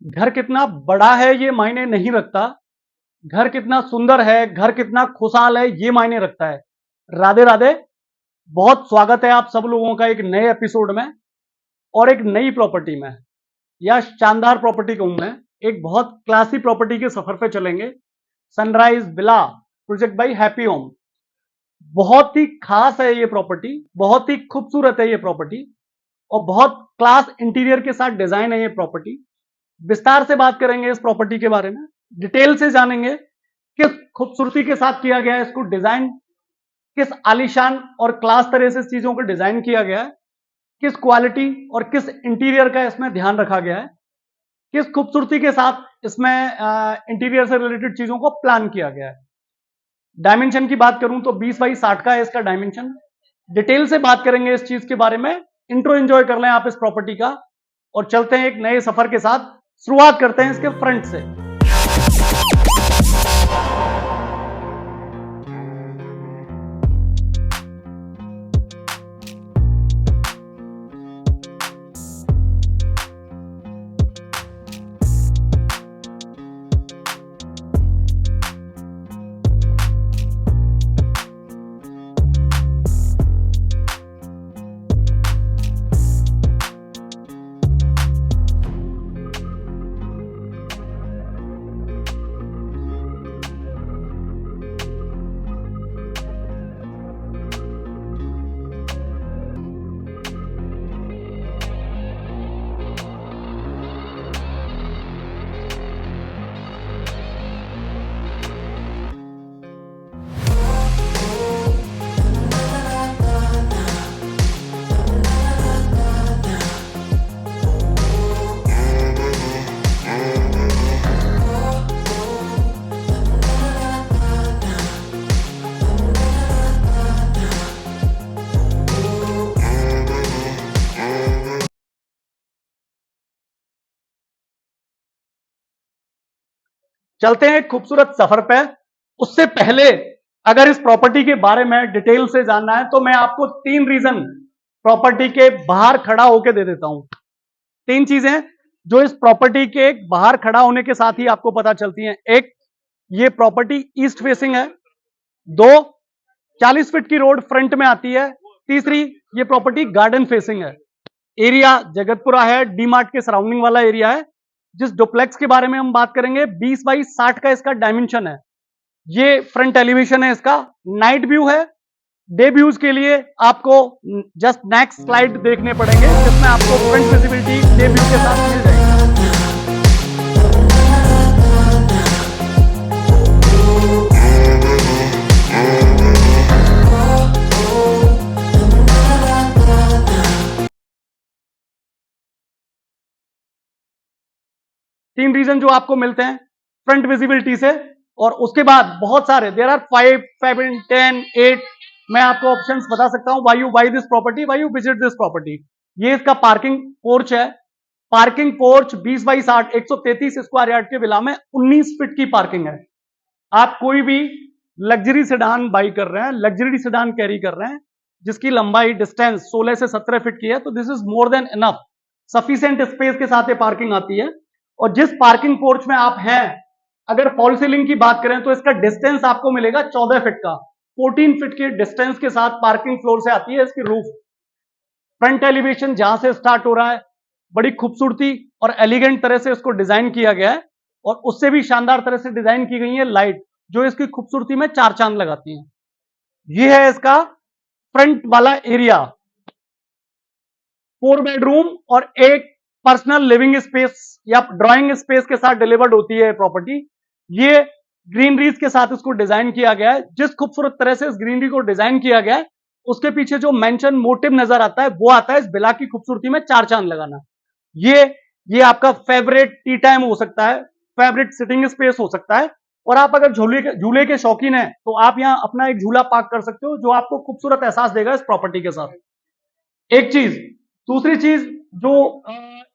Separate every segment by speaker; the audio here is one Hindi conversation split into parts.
Speaker 1: घर कितना बड़ा है ये मायने नहीं रखता, घर कितना सुंदर है, घर कितना खुशहाल है ये मायने रखता है। राधे राधे। बहुत स्वागत है आप सब लोगों का एक नए एपिसोड में और एक नई प्रॉपर्टी में, या शानदार प्रॉपर्टी कहूं मैं। एक बहुत क्लासी प्रॉपर्टी के सफर पे चलेंगे। Sunrise villa project by happy home. बहुत ही खास है ये प्रॉपर्टी, बहुत ही खूबसूरत है ये प्रॉपर्टी और बहुत क्लास इंटीरियर के साथ डिजाइन है ये प्रॉपर्टी। विस्तार से बात करेंगे इस प्रॉपर्टी के बारे में, डिटेल से जानेंगे किस खूबसूरती के साथ किया गया है इसको डिजाइन, किस आलीशान और क्लास तरह से चीजों को डिजाइन किया गया है, किस क्वालिटी और किस इंटीरियर का इसमें ध्यान रखा गया है, किस खूबसूरती के साथ इसमें इंटीरियर से रिलेटेड चीजों को प्लान किया गया है। डायमेंशन की बात करूं तो 20 बाई 60 का है इसका डायमेंशन। डिटेल से बात करेंगे इस चीज के बारे में। इंट्रो एंजॉय कर लें आप इस प्रॉपर्टी का और चलते हैं एक नए सफर के साथ। शुरुआत करते हैं इसके फ्रंट से। चलते हैं एक खूबसूरत सफर पे। उससे पहले अगर इस प्रॉपर्टी के बारे में डिटेल से जानना है तो मैं आपको 3 रीजन प्रॉपर्टी के बाहर खड़ा होकर दे देता हूं। 3 चीजें जो इस प्रॉपर्टी के बाहर खड़ा होने के साथ ही आपको पता चलती हैं। एक, ये प्रॉपर्टी ईस्ट फेसिंग है। 2, 40 फीट की रोड फ्रंट में आती है। तीसरी, ये प्रॉपर्टी गार्डन फेसिंग है। एरिया जगतपुरा है, डी मार्ट के सराउंडिंग वाला एरिया है। जिस डुप्लेक्स के बारे में हम बात करेंगे 20 बाई 60 का इसका डायमेंशन है। ये फ्रंट एलिवेशन है इसका। नाइट व्यू है। डे व्यूज के लिए आपको जस्ट नेक्स्ट स्लाइड देखने पड़ेंगे जिसमें आपको फ्रंट विजिबिलिटी डे व्यू के साथ मिल जाएगी। 3 रीजन जो आपको मिलते हैं फ्रंट विजिबिलिटी से। और उसके बाद बहुत सारे, देयर आर 5, 7, 10, 8, मैं आपको ऑप्शंस बता सकता हूं। Why you by this property, why you visit this property. ये इसका पार्किंग पोर्च है। Parking porch 20 by 60, 133 square yard के विला में 19 फीट की पार्किंग है। आप कोई भी लग्जरी सेडान बाई कर रहे हैं, लग्जरी सेडान कैरी कर रहे हैं जिसकी लंबाई डिस्टेंस 16 से 17 फीट की है, तो this is more than enough. Sufficient space के साथ ये पार्किंग आती है। और जिस पार्किंग पोर्च में आप हैं, अगर फॉल सीलिंग की बात करें तो इसका डिस्टेंस आपको मिलेगा 14 फीट का। 14 फीट के डिस्टेंस के साथ पार्किंग फ्लोर से आती है इसकी रूफ। फ्रंट एलिवेशन जहां से स्टार्ट हो रहा है, बड़ी खूबसूरती और एलिगेंट तरह से इसको डिजाइन किया गया है। और उससे भी शानदार तरह से डिजाइन की गई है लाइट, जो इसकी खूबसूरती में 4 चांद लगाती है। यह है इसका फ्रंट वाला एरिया। 4 बेडरूम और एक पर्सनल लिविंग स्पेस या ड्राइंग स्पेस के साथ डिलीवर्ड होती है प्रॉपर्टी। ये ग्रीनरीज के साथ इसको डिजाइन किया गया है। जिस खूबसूरत तरह से इस ग्रीनरी को डिजाइन किया गया है, उसके पीछे जो मेंशन मोटिव नजर आता है वो आता है इस विला की खूबसूरती में 4 चांद लगाना। ये आपका फेवरेट टी टाइम हो सकता है, फेवरेट सिटिंग स्पेस हो सकता है। और आप अगर झूले के शौकीन हैं तो आप यहां अपना एक झूला पार्क कर सकते हो, जो आपको खूबसूरत एहसास देगा इस प्रॉपर्टी के साथ। एक चीज। दूसरी चीज जो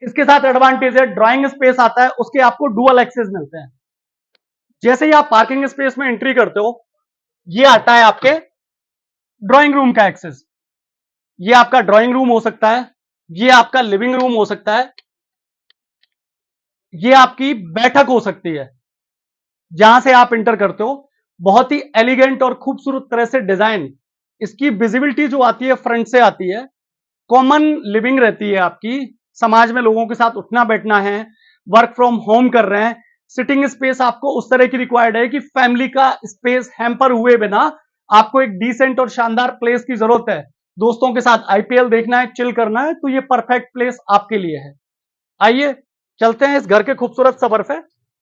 Speaker 1: इसके साथ एडवांटेज है, ड्राइंग स्पेस आता है, उसके आपको डुअल एक्सेस मिलते हैं। जैसे ही आप पार्किंग स्पेस में एंट्री करते हो, ये आता है आपके ड्राइंग रूम का एक्सेस। ये आपका ड्राइंग रूम हो सकता है, ये आपका लिविंग रूम हो सकता है। ये आपकी बैठक हो सकती है जहां से आप इंटर करते हो। बहुत ही एलिगेंट और खूबसूरत तरह से डिजाइन, इसकी विजिबिलिटी जो आती है फ्रंट से आती है। कॉमन लिविंग रहती है आपकी, समाज में लोगों के साथ उठना बैठना है, वर्क फ्रॉम होम कर रहे हैं। सिटिंग स्पेस आपको उस तरह की रिक्वायर्ड है कि फैमिली का स्पेस हैम्पर हुए बिना आपको एक डिसेंट और शानदार प्लेस की जरूरत है। दोस्तों के साथ आईपीएल देखना है, चिल करना है, तो ये परफेक्ट प्लेस आपके लिए है। आइए चलते हैं इस घर के खूबसूरत सफर पे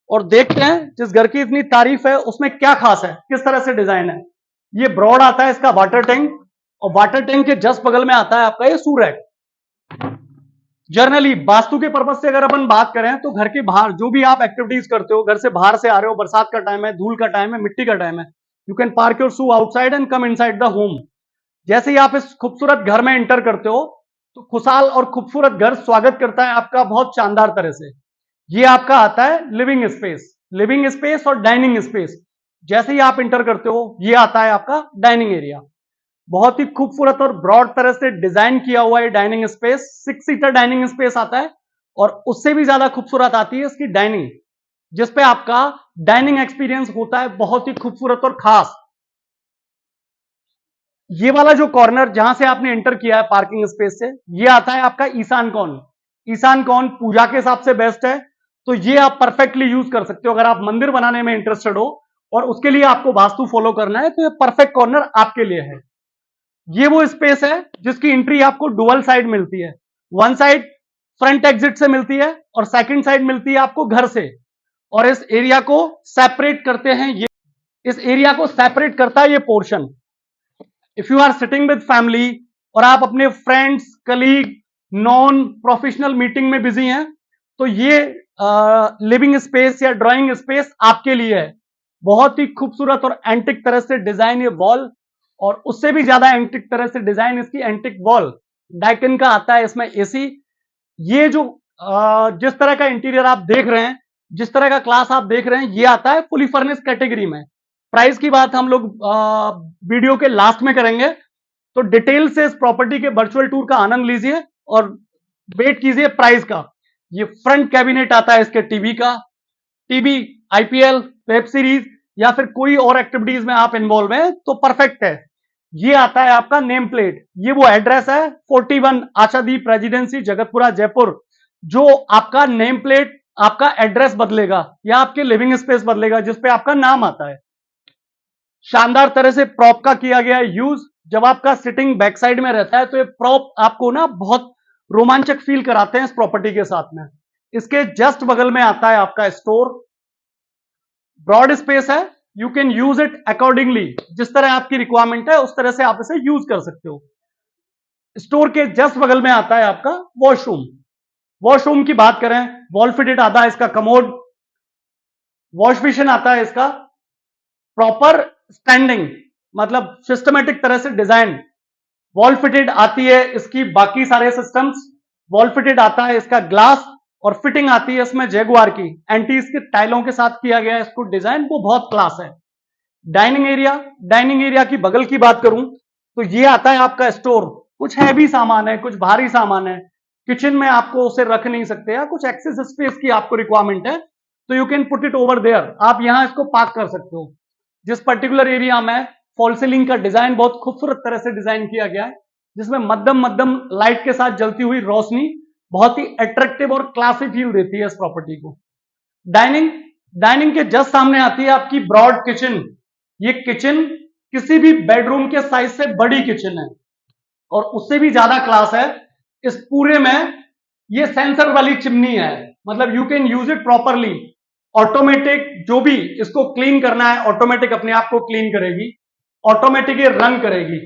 Speaker 1: और देखते हैं जिस घर की इतनी तारीफ है उसमें क्या खास है, किस तरह से डिजाइन है। ये ब्रॉड आता है इसका वाटर टैंक, और वाटर टैंक के जस्ट बगल में आता है आपका ये सूरैक। जनरली वास्तु के पर्पज से अगर अपन बात करें तो घर के बाहर जो भी आप एक्टिविटीज करते हो, घर से बाहर से आ रहे हो, बरसात का टाइम है, धूल का टाइम है, मिट्टी का टाइम है, you can park your shoe outside and come inside the home. जैसे ही आप इस खूबसूरत घर में एंटर करते हो तो खुशहाल और खूबसूरत घर स्वागत करता है आपका बहुत शानदार तरह से। ये आपका आता है लिविंग स्पेस, लिविंग स्पेस और डाइनिंग स्पेस। जैसे ही आप इंटर करते हो ये आता है आपका डाइनिंग एरिया। बहुत ही खूबसूरत और ब्रॉड तरह से डिजाइन किया हुआ है dining space. 6 seater dining space आता है और उससे भी ज्यादा खूबसूरत आती है इसकी डाइनिंग, जिसपे आपका डाइनिंग एक्सपीरियंस होता है बहुत ही खूबसूरत और खास। ये वाला जो कॉर्नर जहां से आपने एंटर किया है पार्किंग स्पेस से, ये आता है आपका ईशान कॉर्न। ईशान कॉर्न पूजा के हिसाब से बेस्ट है, तो ये आप परफेक्टली यूज कर सकते हो अगर आप मंदिर बनाने में इंटरेस्टेड हो और उसके लिए आपको वास्तु फॉलो करना है, तो ये परफेक्ट कॉर्नर आपके लिए है। ये वो स्पेस है जिसकी एंट्री आपको डुअल साइड मिलती है। वन साइड फ्रंट एग्जिट से मिलती है और सेकंड साइड मिलती है आपको घर से। और इस एरिया को सेपरेट करते हैं ये, इस एरिया को सेपरेट करता है ये portion. If you are sitting with family और आप अपने friends, colleague, non professional meeting में बिजी हैं, तो ये लिविंग स्पेस या ड्राइंग स्पेस आपके लिए है। बहुत ही खूबसूरत और एंटिक तरह से डिजाइन ये वॉल, और उससे भी ज्यादा एंटिक तरह से डिजाइन इसकी एंटिक वॉल। डाइकिन का आता है इसमें एसी। ये जो जिस तरह का इंटीरियर आप देख रहे हैं, जिस तरह का क्लास आप देख रहे हैं, ये आता है फुली फर्निश्ड कैटेगरी में। प्राइस की बात हम लोग वीडियो के लास्ट में करेंगे, तो डिटेल से इस प्रॉपर्टी के वर्चुअल टूर का आनंद लीजिए और वेट कीजिए प्राइस का। ये फ्रंट कैबिनेट आता है इसके टीवी का। टीवी, आईपीएल, वेब सीरीज या फिर कोई और एक्टिविटीज में आप इन्वॉल्व हैं तो परफेक्ट है। ये आता है आपका नेम प्लेट। ये वो एड्रेस है 41 आशादीप रेजिडेंसी, जगतपुरा, जयपुर। जो आपका नेम प्लेट आपका एड्रेस बदलेगा या आपके लिविंग स्पेस बदलेगा, जिसपे आपका नाम आता है। शानदार तरह से प्रॉप का किया गया है यूज। जब आपका सिटिंग बैक साइड में रहता है तो ये प्रॉप आपको ना बहुत रोमांचक फील कराते हैं इस प्रॉपर्टी के साथ में। इसके जस्ट बगल में आता है आपका स्टोर। ब्रॉड स्पेस है, you can use it accordingly, जिस तरह आपकी रिक्वायरमेंट है उस तरह से आप इसे यूज कर सकते हो। स्टोर के जस्ट बगल में आता है आपका वॉशरूम। वॉशरूम की बात करें, वॉल फिटेड आता है इसका कमोड। वॉश बेसिन आता है इसका प्रॉपर स्टैंडिंग, मतलब सिस्टमेटिक तरह से डिजाइन। वॉल फिटेड आती है इसकी बाकी सारे सिस्टम्स। वॉल फिटेड आता है इसका ग्लास, और फिटिंग आती है इसमें जैगुआर की एंटी इसके टाइलों के साथ किया गया है इसको डिजाइन, वो बहुत क्लास है। डाइनिंग एरिया, डाइनिंग एरिया की बगल की बात करूं तो ये आता है आपका स्टोर। कुछ हैवी सामान है, कुछ भारी सामान है, किचन में आपको उसे रख नहीं सकते, या कुछ एक्सेस स्पेस की आपको रिक्वायरमेंट है, तो you can put it over there. आप यहां इसको पार्क कर सकते हो। जिस पर्टिकुलर एरिया में फॉल सीलिंग का डिजाइन बहुत खूबसूरत तरह से डिजाइन किया गया है, जिसमें मध्यम मध्यम लाइट के साथ जलती हुई रोशनी बहुत ही अट्रैक्टिव और क्लासी फील देती है इस प्रॉपर्टी को। डाइनिंग, डाइनिंग के जस्ट सामने आती है आपकी ब्रॉड किचन। ये किचन किसी भी बेडरूम के साइज से बड़ी किचन है और उससे भी ज्यादा क्लास है। इस पूरे में ये सेंसर वाली चिमनी है, मतलब you can use it properly. Automatic जो भी इसको क्लीन करना है ऑटोमेटिक अपने आप को क्लीन करेगी, ऑटोमेटिक ये रन करेगी।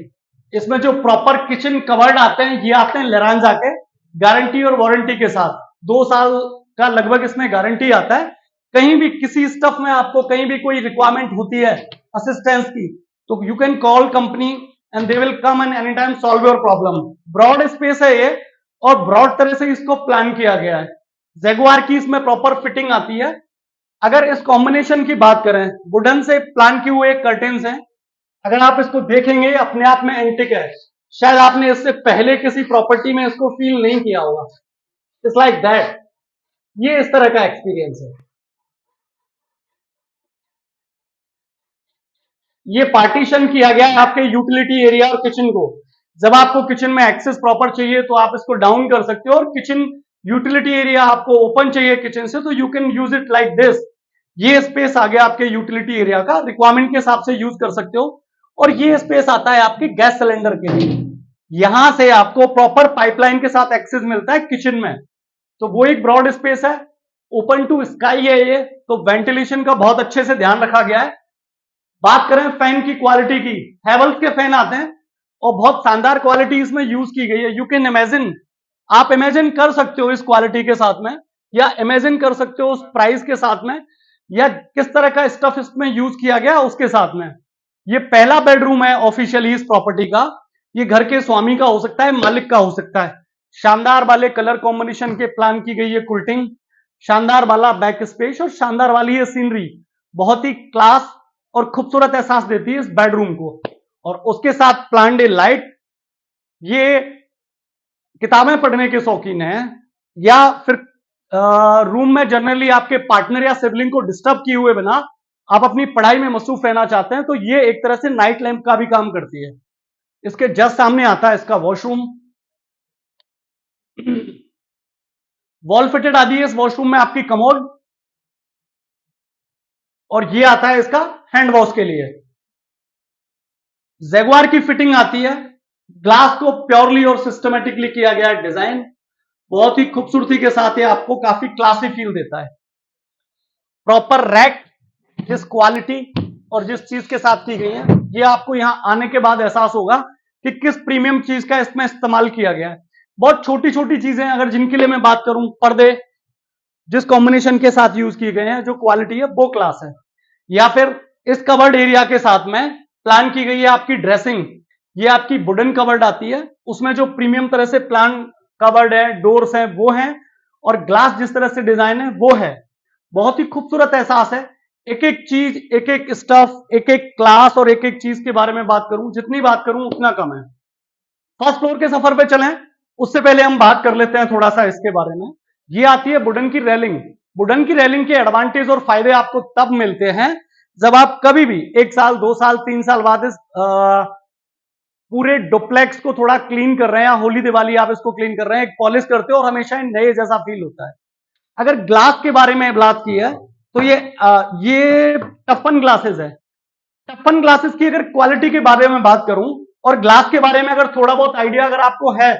Speaker 1: इसमें जो प्रॉपर किचन कवर्ड आते हैं ये आते हैं लेरांजा के, गारंटी और वारंटी के साथ। 2 साल का लगभग इसमें गारंटी आता है। कहीं भी किसी स्टफ में आपको कहीं भी कोई रिक्वायरमेंट होती है असिस्टेंस की, तो you can call company and they will come and any time solve your problem. Broad space है ये और ब्रॉड तरह से इसको प्लान किया गया है। जैगुआर की इसमें प्रॉपर फिटिंग आती है। अगर इस कॉम्बिनेशन की बात करें, वुडन से प्लान किए हुए कर्टेन्स हैं, अगर आप इसको देखेंगे अपने आप में एंटिक है। शायद आपने इससे पहले किसी प्रॉपर्टी में इसको फील नहीं किया होगा। It's like that. ये इस तरह का एक्सपीरियंस है। ये पार्टीशन किया गया है आपके यूटिलिटी एरिया और किचन को। जब आपको किचन में एक्सेस प्रॉपर चाहिए तो आप इसको डाउन कर सकते हो, और किचन यूटिलिटी एरिया आपको ओपन चाहिए किचन से, तो you can use it like this. ये स्पेस आ गया आपके यूटिलिटी एरिया का, रिक्वायरमेंट के हिसाब से यूज कर सकते हो। और ये स्पेस आता है आपके गैस सिलेंडर के लिए। यहां से आपको प्रॉपर पाइपलाइन के साथ एक्सेस मिलता है किचन में, तो वो एक ब्रॉड स्पेस है, ओपन टू स्काई है ये, तो वेंटिलेशन का बहुत अच्छे से ध्यान रखा गया है। बात करें फैन की क्वालिटी की, हैवेल्स के फैन आते हैं और बहुत शानदार क्वालिटी इसमें यूज की गई है। यू कैन इमेजिन, आप इमेजिन कर सकते हो इस क्वालिटी के साथ में, या इमेजिन कर सकते हो उस प्राइस के साथ में, या किस तरह का स्टफ इसमें यूज किया गया उसके साथ में। ये पहला बेडरूम है ऑफिशियली इस प्रॉपर्टी का। ये घर के स्वामी का हो सकता है, मालिक का हो सकता है। शानदार वाले कलर कॉम्बिनेशन के प्लान की गई है कुल्टिंग, शानदार वाला बैक स्पेस और शानदार वाली ये सीनरी, बहुत ही क्लास और खूबसूरत एहसास देती है इस बेडरूम को। और उसके साथ प्लान्ड लाइट। ये किताबें पढ़ने के शौकीन हैं, या फिर रूम में जनरली आपके पार्टनर या सिबलिंग को डिस्टर्ब किए हुए बिना आप अपनी पढ़ाई में मसरूफ रहना चाहते हैं, तो ये एक तरह से नाइट लैंप का भी काम करती है। इसके जस्ट सामने आता है इसका वॉशरूम। वॉल फिटेड आती है इस वॉशरूम में आपकी कमोड, और ये आता है इसका हैंड वॉश के लिए। जैगुआर की फिटिंग आती है, ग्लास को प्योरली और सिस्टमेटिकली किया गया है डिजाइन, बहुत ही खूबसूरती के साथ ये आपको काफी क्लासी फील देता है। प्रॉपर रैक जिस क्वालिटी और जिस चीज के साथ की गई है, ये आपको यहां आने के बाद एहसास होगा कि किस प्रीमियम चीज का इसमें इस्तेमाल किया गया है। बहुत छोटी छोटी चीजें अगर जिनके लिए मैं बात करूं, पर्दे जिस कॉम्बिनेशन के साथ यूज किए गए हैं, जो क्वालिटी है वो क्लास है। या फिर इस कवर्ड एरिया के साथ में प्लान की गई है आपकी ड्रेसिंग। ये आपकी वुडन कवर्ड आती है, उसमें जो प्रीमियम तरह से प्लान कवर्ड है, डोर्स हैं वो हैं, और ग्लास जिस तरह से डिजाइन है वो है। बहुत ही खूबसूरत एहसास है। एक एक चीज, एक एक स्टफ, एक एक क्लास और एक एक चीज के बारे में बात करूं, जितनी बात करूं उतना कम है। फर्स्ट फ्लोर के सफर पे चलें, उससे पहले हम बात कर लेते हैं थोड़ा सा इसके बारे में। ये आती है वुडन की रेलिंग। वुडन की रेलिंग के एडवांटेज और फायदे आपको तब मिलते हैं जब आप कभी भी 1 साल 2 साल 3 साल बाद इस पूरे डुप्लेक्स को थोड़ा क्लीन कर रहे हैं, होली दिवाली आप इसको क्लीन कर रहे हैं, एक पॉलिश करते हो और हमेशा नए जैसा फील होता है। अगर ग्लास के बारे में बात की है तो ये टफन ग्लासेस है। टफन ग्लासेस की अगर क्वालिटी के बारे में बात करूं और ग्लास के बारे में अगर थोड़ा बहुत आइडिया अगर आपको है,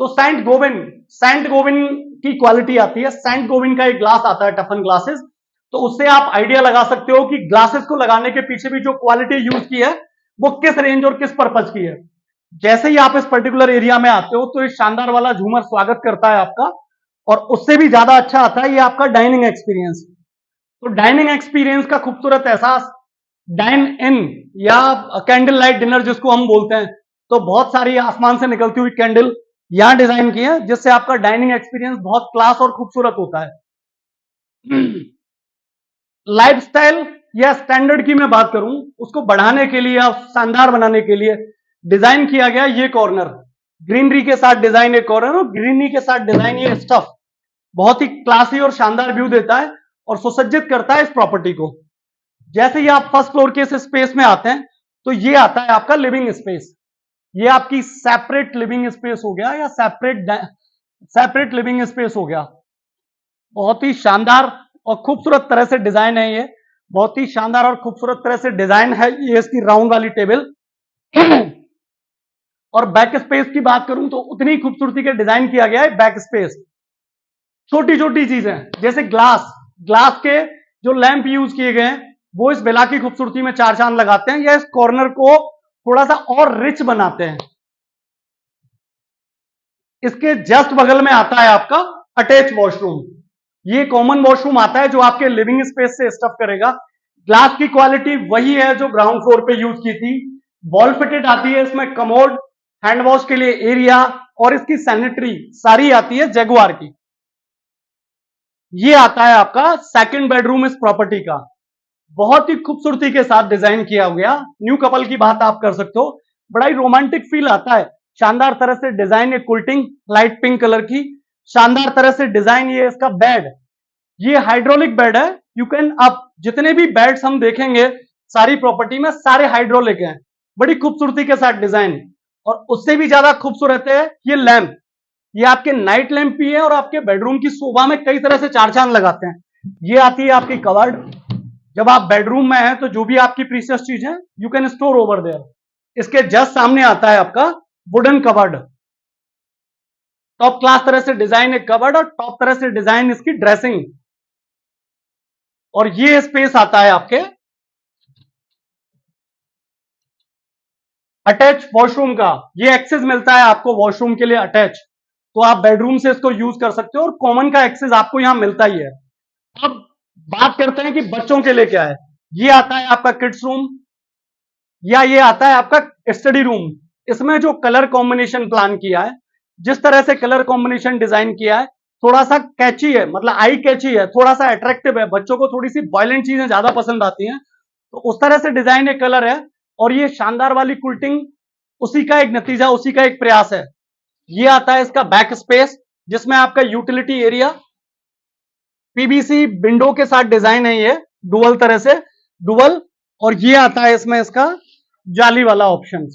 Speaker 1: तो सेंट गोविन की क्वालिटी आती है। सेंट गोविन का एक ग्लास आता है टफन ग्लासेस, तो उससे आप आइडिया लगा सकते हो कि ग्लासेस को लगाने के पीछे भी जो क्वालिटी यूज की है वो किस रेंज और किस पर्पज की है। जैसे ही आप इस पर्टिकुलर एरिया में आते हो तो ये शानदार वाला झूमर स्वागत करता है आपका, और उससे भी ज्यादा अच्छा आता है ये आपका डाइनिंग एक्सपीरियंस। तो डाइनिंग एक्सपीरियंस का खूबसूरत एहसास, डाइन इन या कैंडल लाइट डिनर जिसको हम बोलते हैं, तो बहुत सारी आसमान से निकलती हुई कैंडल यहां डिजाइन की है, जिससे आपका डाइनिंग एक्सपीरियंस बहुत क्लास और खूबसूरत होता है। लाइफस्टाइल या स्टैंडर्ड की मैं बात करूं, उसको बढ़ाने के लिए या शानदार बनाने के लिए डिजाइन किया गया ये कॉर्नर, ग्रीनरी के साथ डिजाइन एक कॉर्नर और ग्रीनरी के साथ डिजाइन ये स्टफ, बहुत ही क्लासी और शानदार व्यू देता है और सुसज्जित करता है इस प्रॉपर्टी को। जैसे ही आप फर्स्ट फ्लोर के इस स्पेस में आते हैं तो ये आता है आपका लिविंग स्पेस। ये आपकी सेपरेट लिविंग स्पेस हो गया, या सेपरेट लिविंग स्पेस हो गया। बहुत ही शानदार और खूबसूरत तरह से डिजाइन है ये, बहुत ही शानदार और खूबसूरत तरह से डिजाइन है ये इसकी राउंड वाली टेबल। और बैक स्पेस की बात करूं तो उतनी खूबसूरती के डिजाइन किया गया है बैक स्पेस। छोटी छोटी चीजें जैसे ग्लास के जो लैंप यूज किए गए हैं वो इस विला की खूबसूरती में 4 चांद लगाते हैं, या इस कॉर्नर को थोड़ा सा और रिच बनाते हैं। इसके जस्ट बगल में आता है आपका अटैच वॉशरूम। ये कॉमन वॉशरूम आता है जो आपके लिविंग स्पेस से स्टफ करेगा। ग्लास की क्वालिटी वही है जो ग्राउंड फ्लोर पे यूज की थी। वॉल फिटेड आती है इसमें कमोड, हैंड वॉश के लिए एरिया, और इसकी सैनिटरी सारी आती है जैगुआर की। ये आता है आपका सेकंड बेडरूम इस प्रॉपर्टी का, बहुत ही खूबसूरती के साथ डिजाइन किया गया। न्यू कपल की बात आप कर सकते हो, बड़ा ही रोमांटिक फील आता है। शानदार तरह से डिजाइन, एक कुल्टिंग लाइट पिंक कलर की, शानदार तरह से डिजाइन। ये इसका बेड, ये हाइड्रोलिक बेड है। यू कैन अप, जितने भी बेड्स हम देखेंगे सारी प्रॉपर्टी में सारे हाइड्रोलिक हैं, बड़ी खूबसूरती के साथ डिजाइन। और उससे भी ज्यादा खूबसूरत है ये लैंप, ये आपके नाइट लैंप भी है और आपके बेडरूम की शोभा में कई तरह से चार चांद लगाते हैं। ये आती है आपकी कवर्ड, जब आप बेडरूम में हैं तो जो भी आपकी प्रीशियस चीज है you can store over there. इसके जस्ट सामने आता है आपका वुडन कवर्ड, टॉप क्लास तरह से डिजाइन है कवर्ड और टॉप तरह से डिजाइन इसकी ड्रेसिंग। और ये स्पेस आता है आपके अटैच वॉशरूम का, ये एक्सेस मिलता है आपको वॉशरूम के लिए अटैच, तो आप बेडरूम से इसको यूज कर सकते हो और कॉमन का एक्सेस आपको यहां मिलता ही है। अब बात करते हैं कि बच्चों के लिए क्या है। ये आता है आपका किड्स रूम या ये आता है आपका स्टडी रूम। इसमें जो कलर कॉम्बिनेशन प्लान किया है, जिस तरह से कलर कॉम्बिनेशन डिजाइन किया है, थोड़ा सा कैची है, मतलब आई कैची है, थोड़ा सा अट्रैक्टिव है, बच्चों को थोड़ी सी वायलेंट चीजें ज्यादा पसंद आती हैं, तो उस तरह से डिजाइन एक कलर है। और ये शानदार वाली कुल्टिंग उसी का एक नतीजा, उसी का एक प्रयास है। ये आता है इसका बैक स्पेस, जिसमें आपका यूटिलिटी एरिया पीवीसी विंडो के साथ डिजाइन है, ये डुअल तरह से डुअल। और ये आता है इसमें इसका जाली वाला ऑप्शन।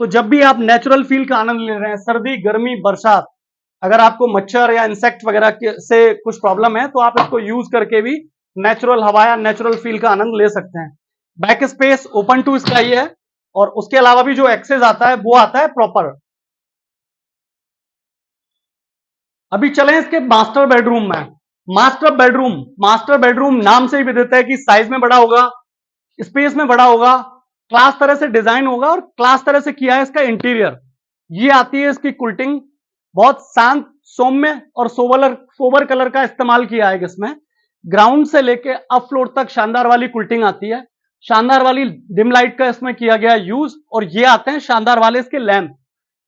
Speaker 1: तो जब भी आप नेचुरल फील का आनंद ले रहे हैं, सर्दी गर्मी बरसात, अगर आपको मच्छर या इंसेक्ट वगैरह से कुछ प्रॉब्लम है तो आप इसको यूज करके भी नेचुरल हवा या नेचुरल फील का आनंद ले सकते हैं। Back space open to sky है और उसके अलावा भी जो एक्सेस आता है वो आता है प्रॉपर। अभी चलें इसके मास्टर बेडरूम में। मास्टर बेडरूम नाम से ही विदित है कि साइज में बड़ा होगा, स्पेस में बड़ा होगा, क्लास तरह से डिजाइन होगा और क्लास तरह से किया है इसका इंटीरियर। ये आती है इसकी कुल्टिंग, बहुत शांत सौम्य और सोबर कलर का इस्तेमाल किया है इसमें। ग्राउंड से लेके अप फ्लोर तक शानदार वाली कुल्टिंग आती है, शानदार वाली डिम लाइट का इसमें किया गया यूज। और ये आते हैं शानदार वाले इसके लैंप।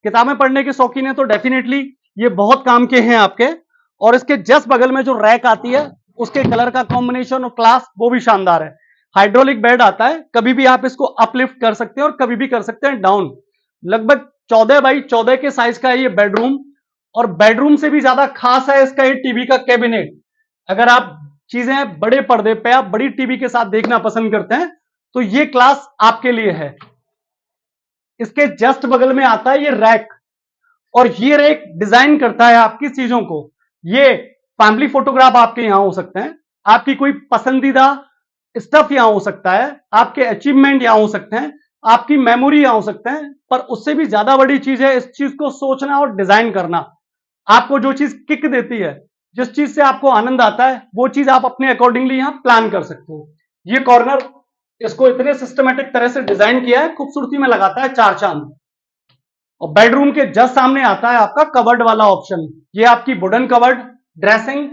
Speaker 1: किताबें पढ़ने के शौकीन है तो डेफिनेटली ये बहुत काम के हैं आपके। और इसके जस्ट बगल में जो रैक आती है उसके कलर का कॉम्बिनेशन और क्लास वो भी शानदार है। हाइड्रोलिक बेड आता है, कभी भी आप इसको अपलिफ्ट कर सकते हैं और कभी भी कर सकते हैं डाउन। लगभग 14 बाई 14 के साइज का है ये बेडरूम। और बेडरूम से भी ज्यादा खास है इसका ये टीवी का कैबिनेट। अगर आप चीजें बड़े पर्दे पे आप बड़ी टीवी के साथ देखना पसंद करते हैं तो ये क्लास आपके लिए है। इसके जस्ट बगल में आता है ये रैक, और ये रैक डिजाइन करता है आपकी चीजों को। ये फैमिली फोटोग्राफ आपके यहां हो सकते हैं, आपकी कोई पसंदीदा स्टफ यहां हो सकता है, आपके अचीवमेंट यहां हो सकते हैं, आपकी मेमोरी यहां हो सकते हैं। पर उससे भी ज्यादा बड़ी चीज है इस चीज को सोचना और डिजाइन करना। आपको जो चीज किक देती है, जिस चीज से आपको आनंद आता है, वो चीज आप अपने अकॉर्डिंगली यहां प्लान कर सकते हो। ये कॉर्नर, इसको इतने सिस्टमेटिक तरह से डिजाइन किया है, खूबसूरती में लगाता है चार चांद। और बेडरूम के जस्ट सामने आता है आपका कवर्ड वाला ऑप्शन। ये आपकी वुडन कवर्ड, ड्रेसिंग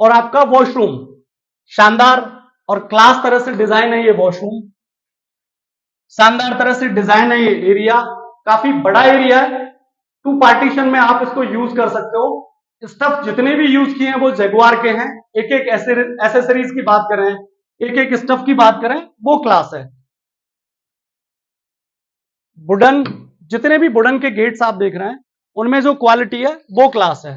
Speaker 1: और आपका वॉशरूम। शानदार और क्लास तरह से डिजाइन है ये वॉशरूम, शानदार तरह से डिजाइन है ये एरिया, काफी बड़ा एरिया है। 2 पार्टीशन में आप इसको यूज कर सकते हो। स्टफ जितने भी यूज किए हैं वो जेगुआर के हैं। एक एक एसेसरीज की बात करें, एक एक स्टफ की बात करें, वो क्लास है। वुडन, जितने भी वुडन के गेट्स आप देख रहे हैं उनमें जो क्वालिटी है वो क्लास है।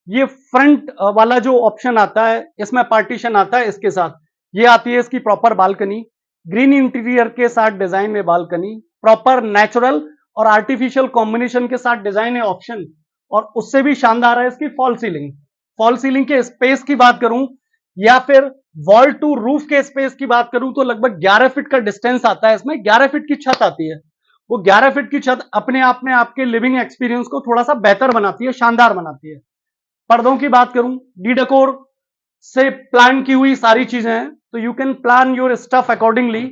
Speaker 1: ये फ्रंट वाला जो ऑप्शन आता है इसमें पार्टीशन आता है, इसके साथ ये आती है इसकी प्रॉपर बालकनी, ग्रीन इंटीरियर के साथ डिजाइन में बालकनी, प्रॉपर नेचुरल और आर्टिफिशियल कॉम्बिनेशन के साथ डिजाइन है ऑप्शन। और उससे भी शानदार है इसकी फॉल सीलिंग। फॉल सीलिंग के स्पेस की बात करूं या फिर वॉल टू रूफ के स्पेस की बात करूं तो लगभग 11 फीट का डिस्टेंस आता है इसमें। 11 फीट की छत आती है, वो 11 फीट की छत अपने आप में आपके लिविंग एक्सपीरियंस को थोड़ा सा बेहतर बनाती है, शानदार बनाती है। पर्दों की बात करूं, डी डेकोर से प्लान की हुई सारी चीजें हैं, तो you can plan your stuff accordingly.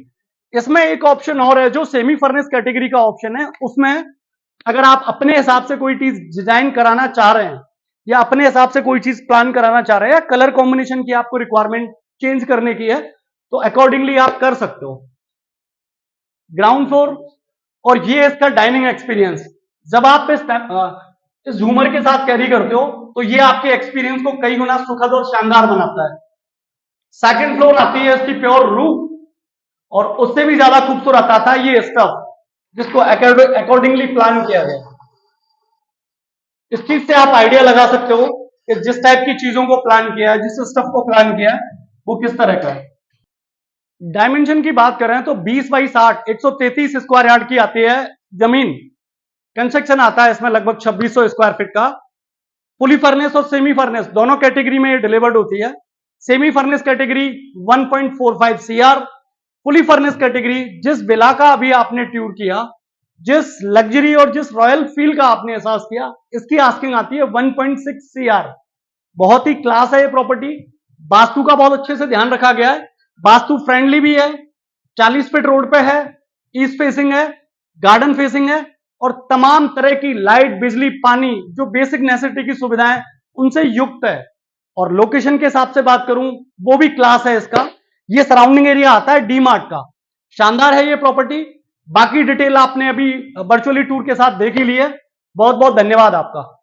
Speaker 1: इसमें एक ऑप्शन और है जो सेमी फर्निश कैटेगरी का ऑप्शन है। उसमें अगर आप अपने हिसाब से कोई चीज डिजाइन कराना चाह रहे हैं या अपने हिसाब से कोई चीज प्लान कराना चाह रहे हैं या कलर कॉम्बिनेशन की आपको रिक्वायरमेंट चेंज करने की है तो अकॉर्डिंगली आप कर सकते हो। ग्राउंड फ्लोर, और ये इसका डाइनिंग एक्सपीरियंस। जब आप इस झूमर के साथ कैरी करते हो तो ये आपके एक्सपीरियंस को कई गुना सुखद और शानदार बनाता है। सेकंड फ्लोर आती है इसकी प्योर रूफ, और उससे भी ज्यादा खूबसूरत आता है ये स्टफ जिसको अकॉर्डिंगली प्लान किया गया। इस चीज से आप आइडिया लगा सकते हो कि जिस टाइप की चीजों को प्लान किया है, जिस स्टफ को प्लान किया है, वो किस तरह का है। डायमेंशन की बात करें तो 20 बाई 60 133 स्क्वायर यार्ड की आती है जमीन। कंस्ट्रक्शन आता है इसमें लगभग 2600 स्क्वायर फीट का। फुली फर्नेस और सेमी फर्नेस दोनों कैटेगरी में ये डिलीवर्ड होती है। Semi furnace category 1.45 CR, fully furnace category जिस विला का अभी आपने टूर किया, जिस लग्जरी और जिस रॉयल फील का आपने एहसास किया, इसकी आस्किंग आती है 1.6 सीआर। बहुत ही क्लास है ये प्रॉपर्टी। वास्तु का बहुत अच्छे से ध्यान रखा गया है, वास्तु फ्रेंडली भी है, 40 फीट रोड पे है, ईस्ट फेसिंग है, गार्डन फेसिंग है और तमाम तरह की लाइट, बिजली, पानी, जो बेसिक नेसेसिटी की सुविधाएं उनसे युक्त है। और लोकेशन के हिसाब से बात करूं, वो भी क्लास है इसका। ये सराउंडिंग एरिया आता है डी मार्ट का। शानदार है ये प्रॉपर्टी। बाकी डिटेल आपने अभी वर्चुअली टूर के साथ देख ही ली है। बहुत बहुत धन्यवाद आपका।